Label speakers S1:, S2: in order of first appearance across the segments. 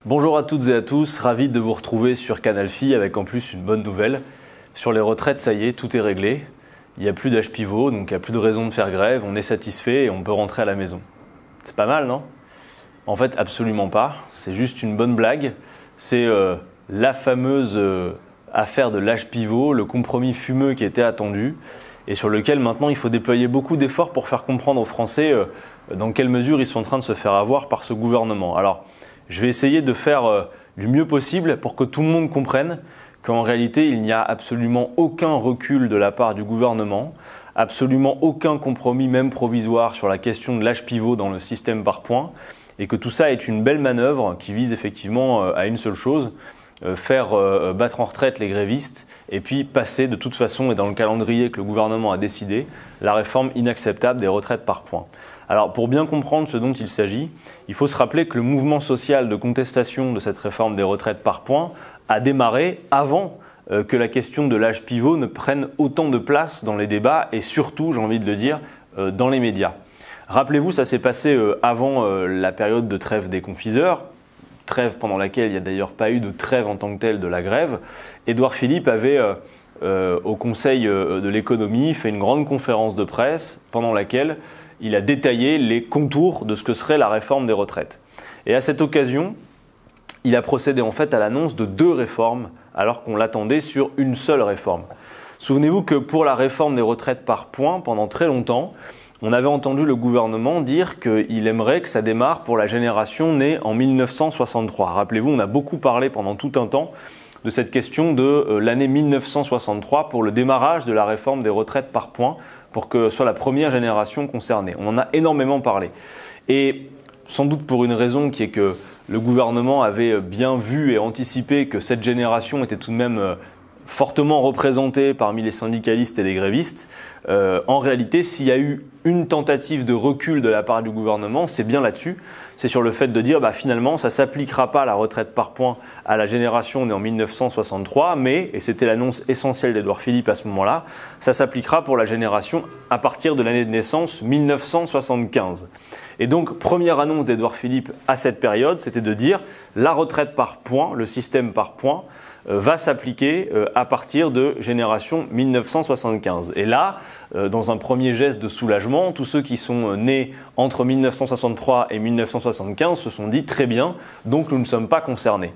S1: Bonjour à toutes et à tous, ravi de vous retrouver sur Canal Phi avec en plus une bonne nouvelle. Sur les retraites, ça y est, tout est réglé. Il n'y a plus d'âge pivot, donc il n'y a plus de raison de faire grève, on est satisfait et on peut rentrer à la maison. C'est pas mal, non? En fait, absolument pas. C'est juste une bonne blague. C'est la fameuse affaire de l'âge pivot, le compromis fumeux qui était attendu et sur lequel maintenant il faut déployer beaucoup d'efforts pour faire comprendre aux Français dans quelle mesure ils sont en train de se faire avoir par ce gouvernement. Alors, je vais essayer de faire du mieux possible pour que tout le monde comprenne qu'en réalité, il n'y a absolument aucun recul de la part du gouvernement, absolument aucun compromis, même provisoire, sur la question de l'âge pivot dans le système par points, et que tout ça est une belle manœuvre qui vise effectivement à une seule chose, faire battre en retraite les grévistes et puis passer de toute façon et dans le calendrier que le gouvernement a décidé, la réforme inacceptable des retraites par points. Alors pour bien comprendre ce dont il s'agit, il faut se rappeler que le mouvement social de contestation de cette réforme des retraites par points a démarré avant que la question de l'âge pivot ne prenne autant de place dans les débats et surtout, j'ai envie de le dire, dans les médias. Rappelez-vous, ça s'est passé avant la période de trêve des confiseurs, trêve pendant laquelle il n'y a d'ailleurs pas eu de trêve en tant que telle de la grève. Édouard Philippe avait, au Conseil de l'économie, fait une grande conférence de presse pendant laquelle il a détaillé les contours de ce que serait la réforme des retraites. Et à cette occasion, il a procédé en fait à l'annonce de 2 réformes alors qu'on l'attendait sur une seule réforme. Souvenez-vous que pour la réforme des retraites par points, pendant très longtemps, on avait entendu le gouvernement dire qu'il aimerait que ça démarre pour la génération née en 1963. Rappelez-vous, on a beaucoup parlé pendant tout un temps de cette question de l'année 1963 pour le démarrage de la réforme des retraites par points, pour que ce soit la première génération concernée. On en a énormément parlé. Et sans doute pour une raison qui est que le gouvernement avait bien vu et anticipé que cette génération était tout de même fortement représentée parmi les syndicalistes et les grévistes. En réalité, s'il y a eu une tentative de recul de la part du gouvernement, c'est bien là-dessus. C'est sur le fait de dire finalement, ça ne s'appliquera pas la retraite par points à la génération née en 1963, mais, et c'était l'annonce essentielle d'Édouard Philippe à ce moment-là, ça s'appliquera pour la génération à partir de l'année de naissance 1975. Et donc, première annonce d'Édouard Philippe à cette période, c'était de dire la retraite par points, le système par points, va s'appliquer à partir de génération 1975. Et là, dans un premier geste de soulagement, tous ceux qui sont nés entre 1963 et 1975 se sont dit très bien, donc nous ne sommes pas concernés.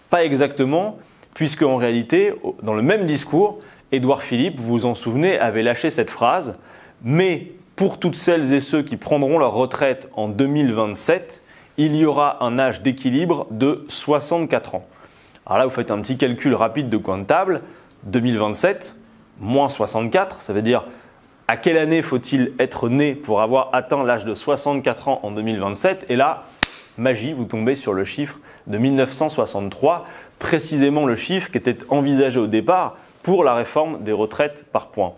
S1: Pas exactement, puisque en réalité, dans le même discours, Édouard Philippe, vous vous en souvenez, avait lâché cette phrase « Mais pour toutes celles et ceux qui prendront leur retraite en 2027, il y aura un âge d'équilibre de 64 ans. » Alors là, vous faites un petit calcul rapide de coin de table. 2027, moins 64, ça veut dire à quelle année faut-il être né pour avoir atteint l'âge de 64 ans en 2027? Et là, magie, vous tombez sur le chiffre de 1963, précisément le chiffre qui était envisagé au départ pour la réforme des retraites par points.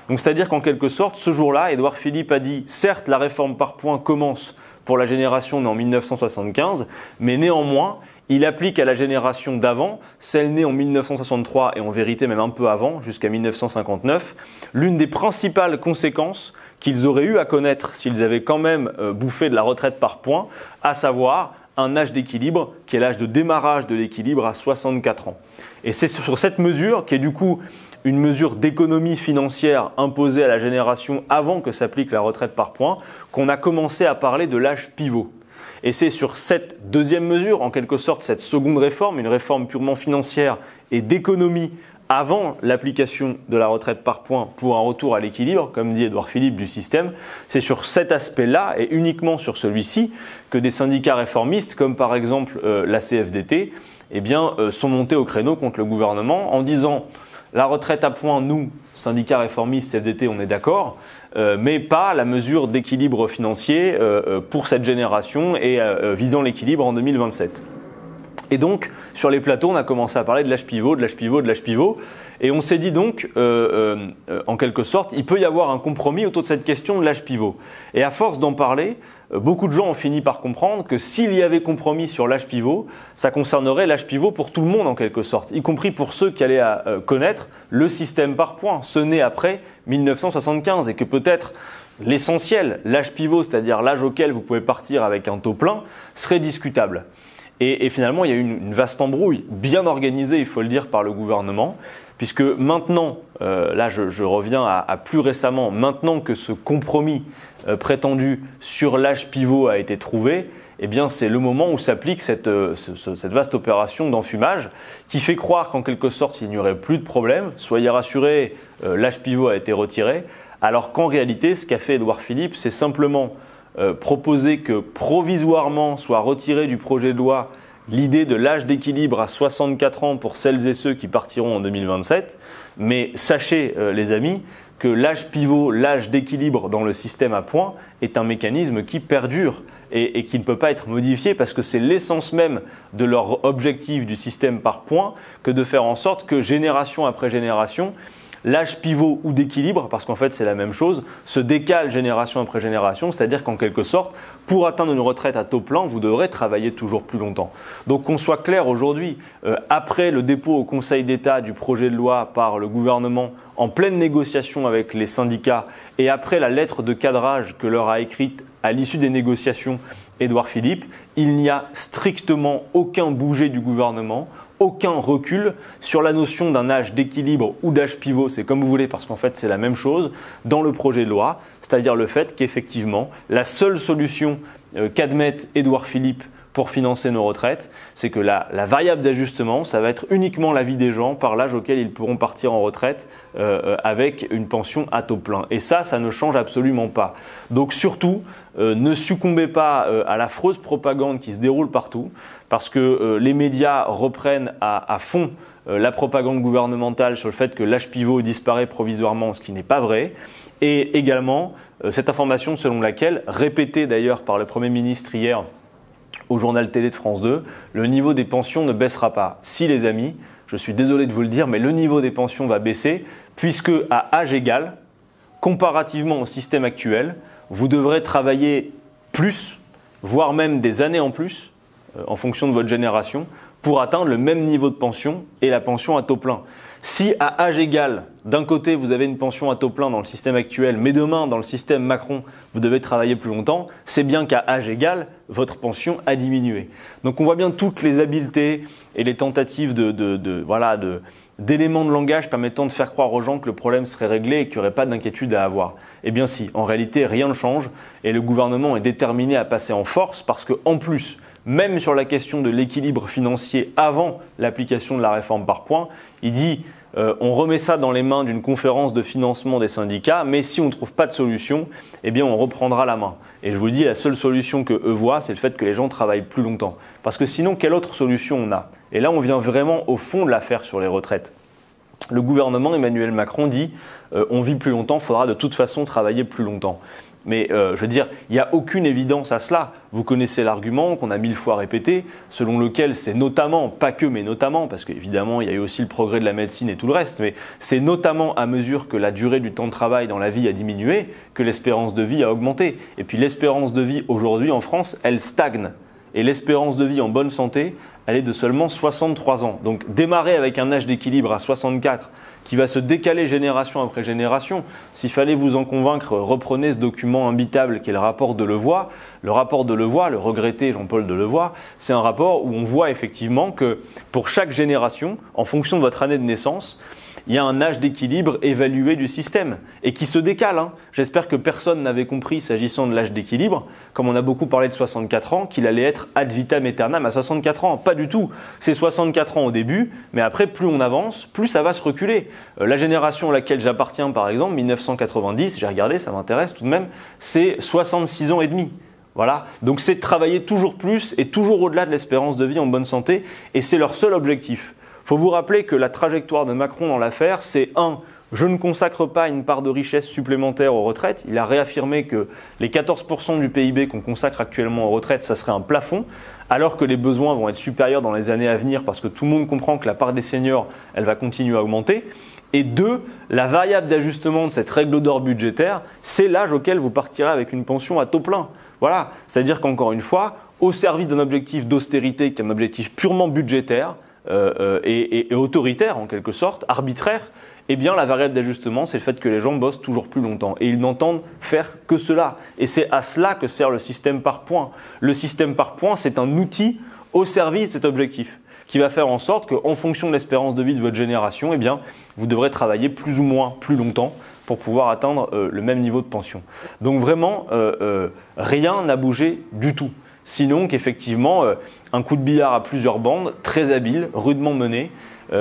S1: Donc c'est-à-dire qu'en quelque sorte, ce jour-là, Édouard Philippe a dit, certes, la réforme par points commence pour la génération née en 1975, mais néanmoins, il applique à la génération d'avant, celle née en 1963 et en vérité même un peu avant, jusqu'à 1959, l'une des principales conséquences qu'ils auraient eu à connaître s'ils avaient quand même bouffé de la retraite par points, à savoir un âge d'équilibre qui est l'âge de démarrage de l'équilibre à 64 ans. Et c'est sur cette mesure, qui est du coup une mesure d'économie financière imposée à la génération avant que s'applique la retraite par points, qu'on a commencé à parler de l'âge pivot. Et c'est sur cette deuxième mesure, en quelque sorte cette seconde réforme, une réforme purement financière et d'économie avant l'application de la retraite par points pour un retour à l'équilibre, comme dit Édouard Philippe du système, c'est sur cet aspect-là et uniquement sur celui-ci que des syndicats réformistes, comme par exemple la CFDT, sont montés au créneau contre le gouvernement en disant la retraite à points, nous, syndicats réformistes, CFDT, on est d'accord, mais pas la mesure d'équilibre financier pour cette génération et visant l'équilibre en 2027. Et donc, sur les plateaux, on a commencé à parler de l'âge pivot, de l'âge pivot, de l'âge pivot. Et on s'est dit donc, en quelque sorte, il peut y avoir un compromis autour de cette question de l'âge pivot. Et à force d'en parler, beaucoup de gens ont fini par comprendre que s'il y avait compromis sur l'âge pivot, ça concernerait l'âge pivot pour tout le monde en quelque sorte, y compris pour ceux qui allaient connaître le système par points, ce né après 1975, et que peut-être l'essentiel, l'âge pivot, c'est-à-dire l'âge auquel vous pouvez partir avec un taux plein, serait discutable. Et finalement, il y a eu une vaste embrouille, bien organisée, il faut le dire, par le gouvernement, puisque maintenant, là je reviens à plus récemment, maintenant que ce compromis prétendu sur l'âge pivot a été trouvé, eh bien c'est le moment où s'applique cette vaste opération d'enfumage qui fait croire qu'en quelque sorte il n'y aurait plus de problème. Soyez rassurés, l'âge pivot a été retiré, alors qu'en réalité ce qu'a fait Édouard Philippe, c'est simplement proposer que provisoirement soit retiré du projet de loi l'idée de l'âge d'équilibre à 64 ans pour celles et ceux qui partiront en 2027. Mais sachez, les amis, que l'âge pivot, l'âge d'équilibre dans le système à points est un mécanisme qui perdure et qui ne peut pas être modifié parce que c'est l'essence même de leur objectif du système par points que de faire en sorte que génération après génération, l'âge pivot ou d'équilibre, parce qu'en fait c'est la même chose, se décale génération après génération, c'est-à-dire qu'en quelque sorte, pour atteindre une retraite à taux plein, vous devrez travailler toujours plus longtemps. Donc qu'on soit clair aujourd'hui, après le dépôt au Conseil d'État du projet de loi par le gouvernement en pleine négociation avec les syndicats et après la lettre de cadrage que leur a écrite à l'issue des négociations Édouard Philippe, il n'y a strictement aucun bougé du gouvernement, aucun recul sur la notion d'un âge d'équilibre ou d'âge pivot, c'est comme vous voulez parce qu'en fait c'est la même chose dans le projet de loi, c'est-à-dire le fait qu'effectivement la seule solution qu'admette Édouard Philippe pour financer nos retraites, c'est que la variable d'ajustement, ça va être uniquement la vie des gens par l'âge auquel ils pourront partir en retraite avec une pension à taux plein. Et ça ne change absolument pas. Donc surtout, ne succombez pas à l'affreuse propagande qui se déroule partout, parce que les médias reprennent à fond la propagande gouvernementale sur le fait que l'âge pivot disparaît provisoirement, ce qui n'est pas vrai. Et également, cette information selon laquelle, répétée d'ailleurs par le Premier ministre hier, au journal télé de France 2, le niveau des pensions ne baissera pas. Si les amis, je suis désolé de vous le dire, mais le niveau des pensions va baisser puisque à âge égal, comparativement au système actuel, vous devrez travailler plus, voire même des années en plus, en fonction de votre génération, pour atteindre le même niveau de pension et la pension à taux plein. Si à âge égal, d'un côté vous avez une pension à taux plein dans le système actuel, mais demain dans le système Macron, vous devez travailler plus longtemps, c'est bien qu'à âge égal, votre pension a diminué. Donc on voit bien toutes les habiletés et les tentatives d'éléments de langage permettant de faire croire aux gens que le problème serait réglé et qu'il n'y aurait pas d'inquiétude à avoir. Eh bien si, en réalité rien ne change et le gouvernement est déterminé à passer en force parce qu'en plus, même sur la question de l'équilibre financier avant l'application de la réforme par points, il dit on remet ça dans les mains d'une conférence de financement des syndicats, mais si on ne trouve pas de solution, eh bien on reprendra la main. Et je vous dis, la seule solution que eux voient, c'est le fait que les gens travaillent plus longtemps. Parce que sinon, quelle autre solution on a? Et là, on vient vraiment au fond de l'affaire sur les retraites. Le gouvernement, Emmanuel Macron, dit on vit plus longtemps, il faudra de toute façon travailler plus longtemps. Mais je veux dire, il n'y a aucune évidence à cela. Vous connaissez l'argument qu'on a 1000 fois répété, selon lequel c'est notamment, pas que, mais notamment, parce qu'évidemment, il y a eu aussi le progrès de la médecine et tout le reste, mais c'est notamment à mesure que la durée du temps de travail dans la vie a diminué que l'espérance de vie a augmenté. Et puis l'espérance de vie aujourd'hui en France, elle stagne. Et l'espérance de vie en bonne santé, elle est de seulement 63 ans. Donc démarrer avec un âge d'équilibre à 64, qui va se décaler génération après génération. S'il fallait vous en convaincre, reprenez ce document imbitable qui est le rapport Delevoye. Le rapport Delevoye, le regretté Jean-Paul Delevoye, c'est un rapport où on voit effectivement que pour chaque génération, en fonction de votre année de naissance, il y a un âge d'équilibre évalué du système et qui se décale. J'espère que personne n'avait compris, s'agissant de l'âge d'équilibre, comme on a beaucoup parlé de 64 ans, qu'il allait être ad vitam aeternam à 64 ans. Pas du tout. C'est 64 ans au début, mais après, plus on avance, plus ça va se reculer. La génération à laquelle j'appartiens, par exemple, 1990, j'ai regardé, ça m'intéresse tout de même, c'est 66 ans et demi. Voilà, donc c'est de travailler toujours plus et toujours au-delà de l'espérance de vie en bonne santé, et c'est leur seul objectif. Il faut vous rappeler que la trajectoire de Macron dans l'affaire, c'est 1. Je ne consacre pas une part de richesse supplémentaire aux retraites. Il a réaffirmé que les 14% du PIB qu'on consacre actuellement aux retraites, ça serait un plafond, alors que les besoins vont être supérieurs dans les années à venir parce que tout le monde comprend que la part des seniors, elle va continuer à augmenter. Et 2, la variable d'ajustement de cette règle d'or budgétaire, c'est l'âge auquel vous partirez avec une pension à taux plein. Voilà, c'est-à-dire qu'encore une fois, au service d'un objectif d'austérité qui est un objectif purement budgétaire, et autoritaire en quelque sorte, arbitraire, eh bien la variable d'ajustement, c'est le fait que les gens bossent toujours plus longtemps et ils n'entendent faire que cela. Et c'est à cela que sert le système par points. Le système par points, c'est un outil au service de cet objectif, qui va faire en sorte qu'en fonction de l'espérance de vie de votre génération, eh bien, vous devrez travailler plus ou moins, plus longtemps pour pouvoir atteindre le même niveau de pension. Donc vraiment, rien n'a bougé du tout. Sinon qu'effectivement, un coup de billard à plusieurs bandes, très habile, rudement mené,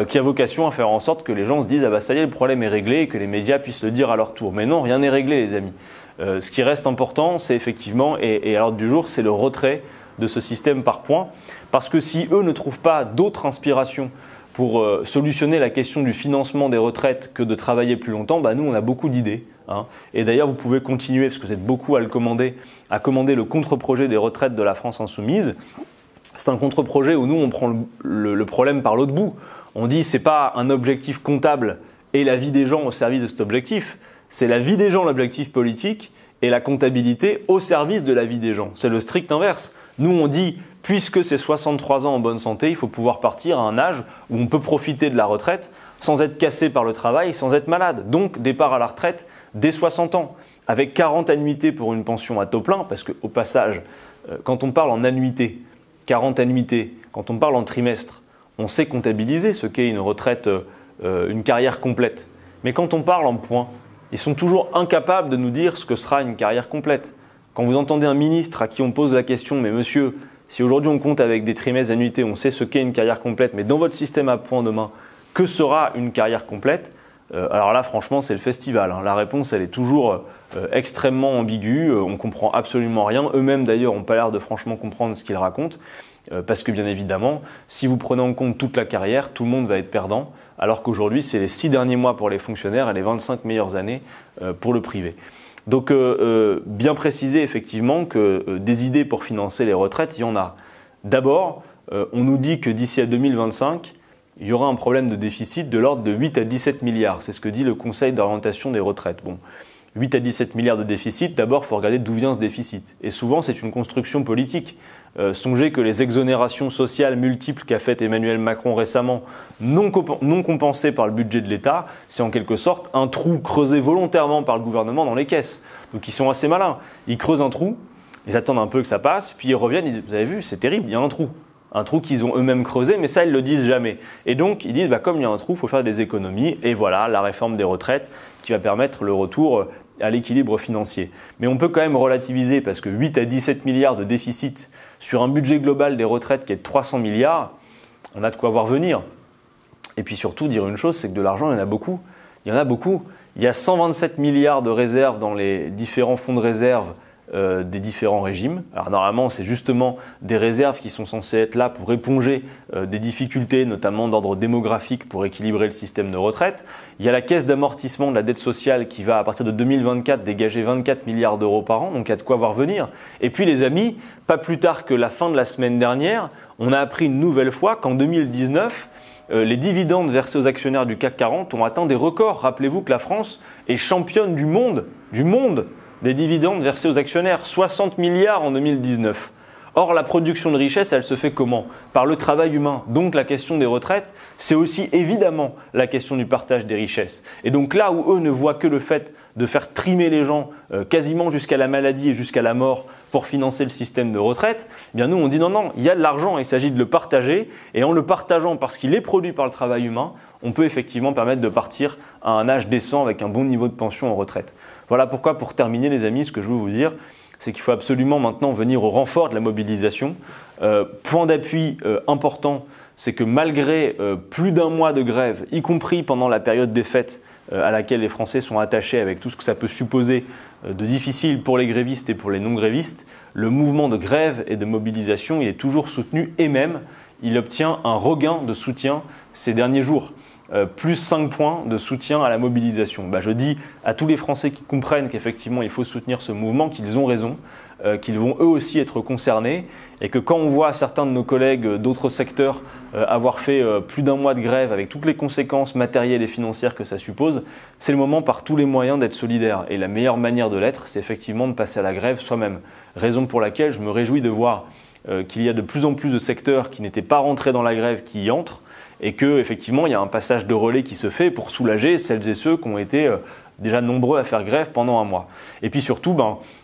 S1: qui a vocation à faire en sorte que les gens se disent « Ah bah ça y est, le problème est réglé » et que les médias puissent le dire à leur tour. Mais non, rien n'est réglé les amis. Ce qui reste important, c'est effectivement, et à l'ordre du jour, c'est le retrait de ce système par points. Parce que si eux ne trouvent pas d'autres inspirations pour solutionner la question du financement des retraites que de travailler plus longtemps, bah nous on a beaucoup d'idées. Hein. Et d'ailleurs vous pouvez continuer, parce que vous êtes beaucoup à commander le contre-projet des retraites de la France Insoumise. C'est un contre-projet où nous on prend le problème par l'autre bout. On dit c'est pas un objectif comptable et la vie des gens au service de cet objectif, c'est la vie des gens l'objectif politique et la comptabilité au service de la vie des gens. C'est le strict inverse. Nous on dit puisque c'est 63 ans en bonne santé, il faut pouvoir partir à un âge où on peut profiter de la retraite sans être cassé par le travail, sans être malade. Donc départ à la retraite dès 60 ans, avec 40 annuités pour une pension à taux plein, parce qu'au passage, quand on parle en annuité, 40 annuités, quand on parle en trimestre, on sait comptabiliser ce qu'est une retraite, une carrière complète. Mais quand on parle en points, ils sont toujours incapables de nous dire ce que sera une carrière complète. Quand vous entendez un ministre à qui on pose la question « Mais monsieur, si aujourd'hui on compte avec des trimestres d'annuité, on sait ce qu'est une carrière complète, mais dans votre système à points demain, que sera une carrière complète ?» Alors là, franchement, c'est le festival. Hein. La réponse, elle est toujours extrêmement ambiguë. On ne comprend absolument rien. Eux-mêmes, d'ailleurs, n'ont pas l'air de franchement comprendre ce qu'ils racontent. Parce que, bien évidemment, si vous prenez en compte toute la carrière, tout le monde va être perdant. Alors qu'aujourd'hui, c'est les 6 derniers mois pour les fonctionnaires et les 25 meilleures années pour le privé. Donc, bien préciser effectivement que des idées pour financer les retraites, il y en a. D'abord, on nous dit que d'ici à 2025, il y aura un problème de déficit de l'ordre de 8 à 17 milliards. C'est ce que dit le Conseil d'orientation des retraites. Bon, 8 à 17 milliards de déficit, d'abord, il faut regarder d'où vient ce déficit. Et souvent, c'est une construction politique. Songez que les exonérations sociales multiples qu'a faites Emmanuel Macron récemment, non compensées par le budget de l'État, c'est en quelque sorte un trou creusé volontairement par le gouvernement dans les caisses. Donc ils sont assez malins. Ils creusent un trou, ils attendent un peu que ça passe, puis ils reviennent, ils disent, vous avez vu, c'est terrible, il y a un trou. Un trou qu'ils ont eux-mêmes creusé, mais ça, ils ne le disent jamais. Et donc, ils disent, comme il y a un trou, il faut faire des économies. Et voilà, la réforme des retraites qui va permettre le retour à l'équilibre financier. Mais on peut quand même relativiser, parce que 8 à 17 milliards de déficit sur un budget global des retraites qui est de 300 milliards, on a de quoi voir venir. Et puis surtout, dire une chose, c'est que de l'argent, il y en a beaucoup. Il y en a beaucoup. Il y a 127 milliards de réserves dans les différents fonds de réserve des différents régimes. Alors normalement, c'est justement des réserves qui sont censées être là pour éponger des difficultés, notamment d'ordre démographique, pour équilibrer le système de retraite. Il y a la caisse d'amortissement de la dette sociale qui va, à partir de 2024, dégager 24 milliards d'euros par an, donc il y a de quoi voir venir. Et puis les amis, pas plus tard que la fin de la semaine dernière, on a appris une nouvelle fois qu'en 2019, les dividendes versés aux actionnaires du CAC 40 ont atteint des records. Rappelez-vous que la France est championne du monde des dividendes versés aux actionnaires, 60 milliards en 2019. Or, la production de richesse, elle se fait comment? Par le travail humain. Donc, la question des retraites, c'est aussi évidemment la question du partage des richesses. Et donc là où eux ne voient que le fait de faire trimer les gens quasiment jusqu'à la maladie et jusqu'à la mort pour financer le système de retraite, eh bien nous on dit non, il y a de l'argent, il s'agit de le partager. Et en le partageant parce qu'il est produit par le travail humain, on peut effectivement permettre de partir à un âge décent avec un bon niveau de pension en retraite. Voilà pourquoi, pour terminer les amis, ce que je veux vous dire, c'est qu'il faut absolument maintenant venir au renfort de la mobilisation. Point d'appui important, c'est que malgré plus d'un mois de grève, y compris pendant la période des fêtes à laquelle les Français sont attachés avec tout ce que ça peut supposer de difficile pour les grévistes et pour les non-grévistes, le mouvement de grève et de mobilisation, il est toujours soutenu et même il obtient un regain de soutien ces derniers jours. Plus 5 points de soutien à la mobilisation. Je dis à tous les Français qui comprennent qu'effectivement il faut soutenir ce mouvement, qu'ils ont raison, qu'ils vont eux aussi être concernés et que quand on voit certains de nos collègues d'autres secteurs avoir fait plus d'un mois de grève avec toutes les conséquences matérielles et financières que ça suppose, c'est le moment par tous les moyens d'être solidaire. Et la meilleure manière de l'être, c'est effectivement de passer à la grève soi-même. Raison pour laquelle je me réjouis de voir qu'il y a de plus en plus de secteurs qui n'étaient pas rentrés dans la grève qui y entrent. Et qu'effectivement, il y a un passage de relais qui se fait pour soulager celles et ceux qui ont été déjà nombreux à faire grève pendant un mois. Et puis surtout,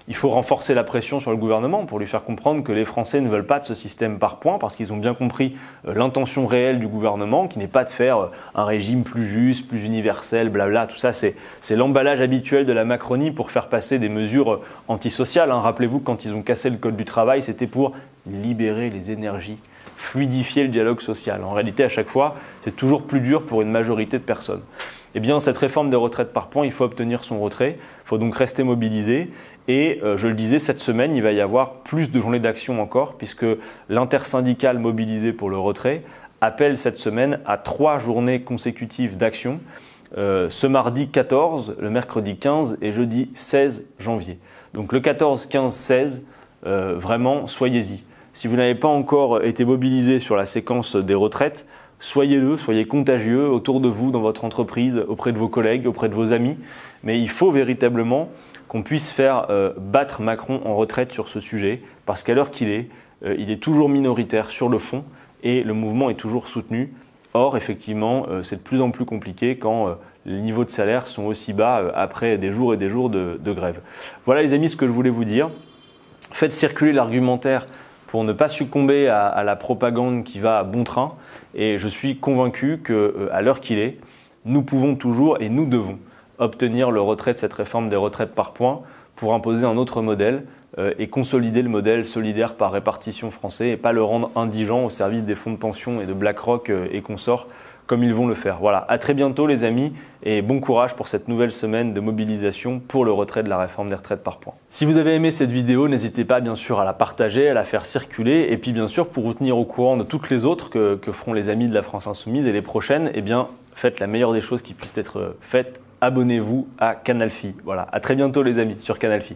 S1: il faut renforcer la pression sur le gouvernement pour lui faire comprendre que les Français ne veulent pas de ce système par points parce qu'ils ont bien compris l'intention réelle du gouvernement qui n'est pas de faire un régime plus juste, plus universel, blabla. Tout ça, c'est l'emballage habituel de la Macronie pour faire passer des mesures antisociales. Rappelez-vous, quand ils ont cassé le code du travail, c'était pour libérer les énergies, fluidifier le dialogue social. En réalité, à chaque fois, c'est toujours plus dur pour une majorité de personnes. Eh bien, cette réforme des retraites par points, il faut obtenir son retrait. Il faut donc rester mobilisé. Et je le disais, cette semaine, il va y avoir plus de journées d'action encore, puisque l'intersyndicale mobilisée pour le retrait appelle cette semaine à 3 journées consécutives d'action, ce mardi 14, le mercredi 15 et jeudi 16 janvier. Donc le 14, 15, 16, vraiment, soyez-y. Si vous n'avez pas encore été mobilisé sur la séquence des retraites, soyez-le, soyez contagieux autour de vous, dans votre entreprise, auprès de vos collègues, auprès de vos amis. Mais il faut véritablement qu'on puisse faire battre Macron en retraite sur ce sujet, parce qu'à l'heure qu'il est, il est toujours minoritaire sur le fond et le mouvement est toujours soutenu. Or, effectivement, c'est de plus en plus compliqué quand les niveaux de salaire sont aussi bas après des jours et des jours de grève. Voilà les amis ce que je voulais vous dire. Faites circuler l'argumentaire pour ne pas succomber à la propagande qui va à bon train. Et je suis convaincu qu'à l'heure qu'il est, nous pouvons toujours et nous devons obtenir le retrait de cette réforme des retraites par points pour imposer un autre modèle et consolider le modèle solidaire par répartition français et pas le rendre indigent au service des fonds de pension et de BlackRock et consorts comme ils vont le faire. Voilà, à très bientôt les amis et bon courage pour cette nouvelle semaine de mobilisation pour le retrait de la réforme des retraites par points. Si vous avez aimé cette vidéo, n'hésitez pas bien sûr à la partager, à la faire circuler et puis bien sûr pour vous tenir au courant de toutes les autres que feront les amis de la France Insoumise et les prochaines, eh bien faites la meilleure des choses qui puissent être faites, abonnez-vous à Canal Phi. Voilà, à très bientôt les amis sur Canal Phi.